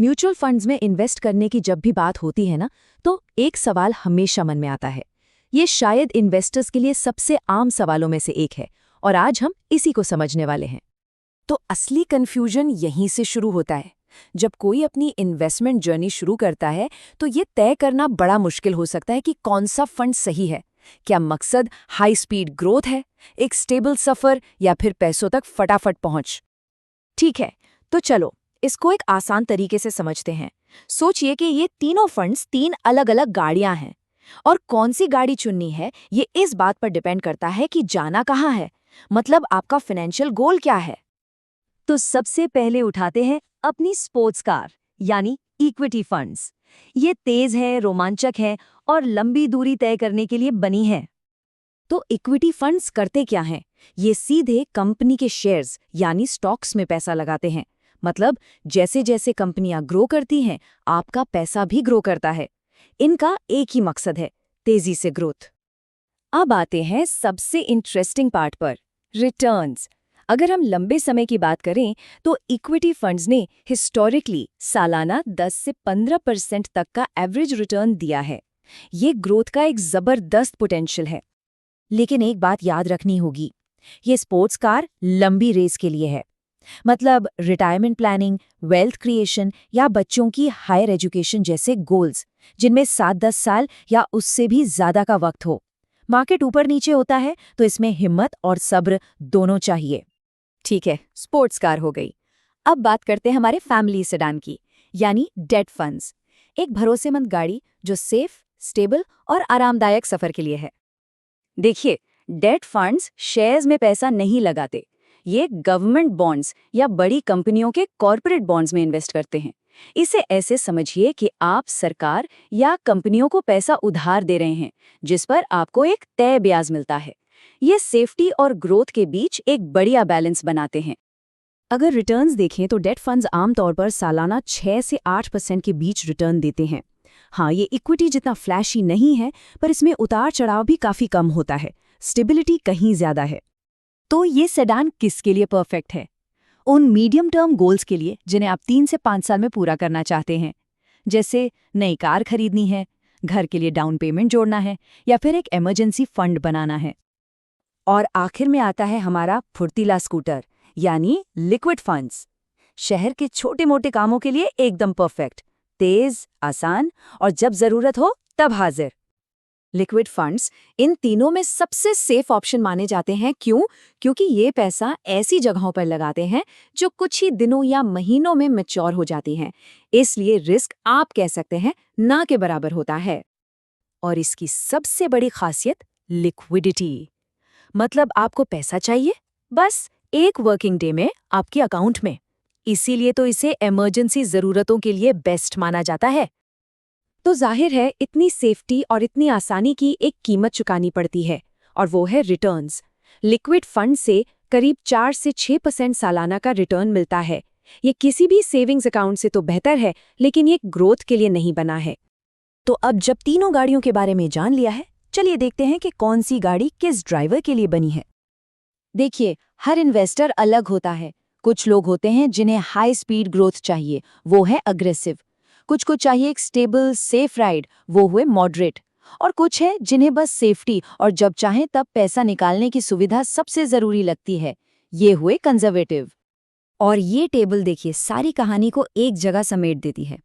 Mutual funds में invest करने की जब भी बात होती है ना, तो एक सवाल हमेशा मन में आता है। ये शायद इन्वेस्टर्स के लिए सबसे आम सवालों में से एक है और आज हम इसी को समझने वाले हैं। तो असली कन्फ्यूजन यहीं से शुरू होता है। जब कोई अपनी इन्वेस्टमेंट जर्नी शुरू करता है तो ये तय करना बड़ा मुश्किल हो सकता है कि कौन सा फंड सही है। क्या मकसद हाई स्पीड ग्रोथ है, एक स्टेबल सफर, या फिर पैसों तक फटाफट पहुंच? ठीक है, तो चलो इसको एक आसान तरीके से समझते हैं। सोचिए कि ये तीनों फंड्स तीन अलग अलग गाड़ियां हैं और कौन सी गाड़ी चुननी है ये इस बात पर डिपेंड करता है कि जाना कहाँ है, मतलब आपका फाइनेंशियल गोल क्या है। तो सबसे पहले उठाते हैं अपनी स्पोर्ट्स कार यानी इक्विटी फंड्स। ये तेज है, रोमांचक है और लंबी दूरी तय करने के लिए बनी है। तो इक्विटी फंड्स करते क्या हैं? ये सीधे कंपनी के शेयर्स यानी स्टॉक्स में पैसा लगाते हैं। मतलब जैसे जैसे कंपनियां ग्रो करती हैं, आपका पैसा भी ग्रो करता है। इनका एक ही मकसद है, तेजी से ग्रोथ। अब आते हैं सबसे इंटरेस्टिंग पार्ट पर, रिटर्न्स। अगर हम लंबे समय की बात करें तो इक्विटी फंड्स ने हिस्टोरिकली सालाना 10 से 15% तक का एवरेज रिटर्न दिया है। ये ग्रोथ का एक जबरदस्त पोटेंशियल है। लेकिन एक बात याद रखनी होगी, ये स्पोर्ट्स कार लंबी रेस के लिए है। मतलब रिटायरमेंट प्लानिंग, वेल्थ क्रिएशन या बच्चों की हायर एजुकेशन जैसे गोल्स, जिनमें 7-10 साल या उससे भी ज्यादा का वक्त हो। मार्केट ऊपर नीचे होता है तो इसमें हिम्मत और सब्र दोनों चाहिए। ठीक है, स्पोर्ट्स कार हो गई। अब बात करते हैं हमारे फैमिली सेडान की, यानी डेट फंड्स। एक भरोसेमंद गाड़ी जो सेफ, स्टेबल और आरामदायक सफर के लिए है। देखिए, डेट फंड्स शेयर्स में पैसा नहीं लगाते। ये गवर्नमेंट बॉन्ड्स या बड़ी कंपनियों के कॉर्पोरेट बॉन्ड्स में इन्वेस्ट करते हैं। इसे ऐसे समझिए कि आप सरकार या कंपनियों को पैसा उधार दे रहे हैं, जिस पर आपको एक तय ब्याज मिलता है। ये सेफ्टी और ग्रोथ के बीच एक बढ़िया बैलेंस बनाते हैं। अगर रिटर्न्स देखें तो डेट फंड्स आमतौर पर सालाना 6 से 8% के बीच रिटर्न देते हैं। हाँ, ये इक्विटी जितना फ्लैशी नहीं है, पर इसमें उतार चढ़ाव भी काफी कम होता है। स्टेबिलिटी कहीं ज्यादा है। तो ये सेडान किसके लिए परफेक्ट है? उन मीडियम टर्म गोल्स के लिए जिन्हें आप 3 से 5 साल में पूरा करना चाहते हैं। जैसे नई कार खरीदनी है, घर के लिए डाउन पेमेंट जोड़ना है या फिर एक इमरजेंसी फंड बनाना है। और आखिर में आता है हमारा फुर्तीला स्कूटर यानी लिक्विड फंड्स। शहर के छोटे मोटे कामों के लिए एकदम परफेक्ट, तेज, आसान और जब जरूरत हो तब हाजिर। लिक्विड फंड्स इन तीनों में सबसे सेफ ऑप्शन माने जाते हैं। क्यों? क्योंकि ये पैसा ऐसी जगहों पर लगाते हैं जो कुछ ही दिनों या महीनों में मैच्योर हो जाती हैं। इसलिए रिस्क आप कह सकते हैं ना के बराबर होता है। और इसकी सबसे बड़ी खासियत लिक्विडिटी। मतलब आपको पैसा चाहिए, बस एक वर्किंग डे में आपके अकाउंट में। इसीलिए तो इसे इमरजेंसी जरूरतों के लिए बेस्ट माना जाता है। तो जाहिर है इतनी सेफ्टी और इतनी आसानी की एक कीमत चुकानी पड़ती है, और वो है रिटर्न्स। लिक्विड फंड से करीब 4 से 6% सालाना का रिटर्न मिलता है। ये किसी भी सेविंग्स अकाउंट से तो बेहतर है, लेकिन ये ग्रोथ के लिए नहीं बना है। तो अब जब तीनों गाड़ियों के बारे में जान लिया है, चलिए देखते हैं कि कौन सी गाड़ी किस ड्राइवर के लिए बनी है। देखिए, हर इन्वेस्टर अलग होता है। कुछ लोग होते हैं जिन्हें हाई स्पीड ग्रोथ चाहिए, वो है अग्रेसिव। कुछ को चाहिए एक स्टेबल सेफ राइड, वो हुए मॉडरेट। और कुछ है जिन्हें बस सेफ्टी और जब चाहें तब पैसा निकालने की सुविधा सबसे जरूरी लगती है, ये हुए कंजर्वेटिव। और ये टेबल देखिए सारी कहानी को एक जगह समेट देती है।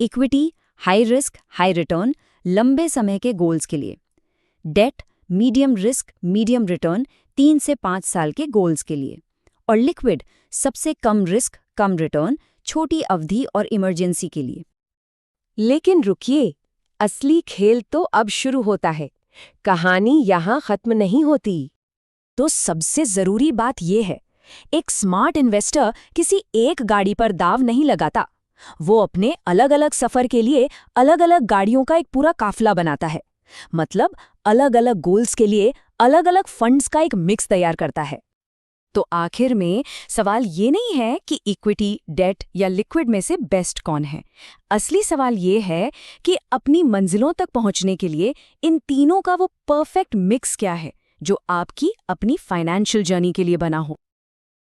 Equity high risk high return, लंबे समय के गोल्स के लिए। Debt medium risk medium return, 3 से 5 साल के गोल्स के लिए। और लिक्विड सबसे कम रिस्क कम रिटर्न, छोटी अवधि और इमरजेंसी के लिए। लेकिन रुकिए, असली खेल तो अब शुरू होता है। कहानी यहाँ खत्म नहीं होती। तो सबसे जरूरी बात यह है, एक स्मार्ट इन्वेस्टर किसी एक गाड़ी पर दाव नहीं लगाता। वो अपने अलग अलग सफर के लिए अलग अलग गाड़ियों का एक पूरा काफिला बनाता है। मतलब अलग अलग गोल्स के लिए अलग अलग फंड्स का एक मिक्स तैयार करता है। तो आखिर में सवाल ये नहीं है कि इक्विटी, डेट या लिक्विड में से बेस्ट कौन है। असली सवाल ये है कि अपनी मंजिलों तक पहुंचने के लिए इन तीनों का वो परफेक्ट मिक्स क्या है, जो आपकी अपनी फाइनेंशियल जर्नी के लिए बना हो।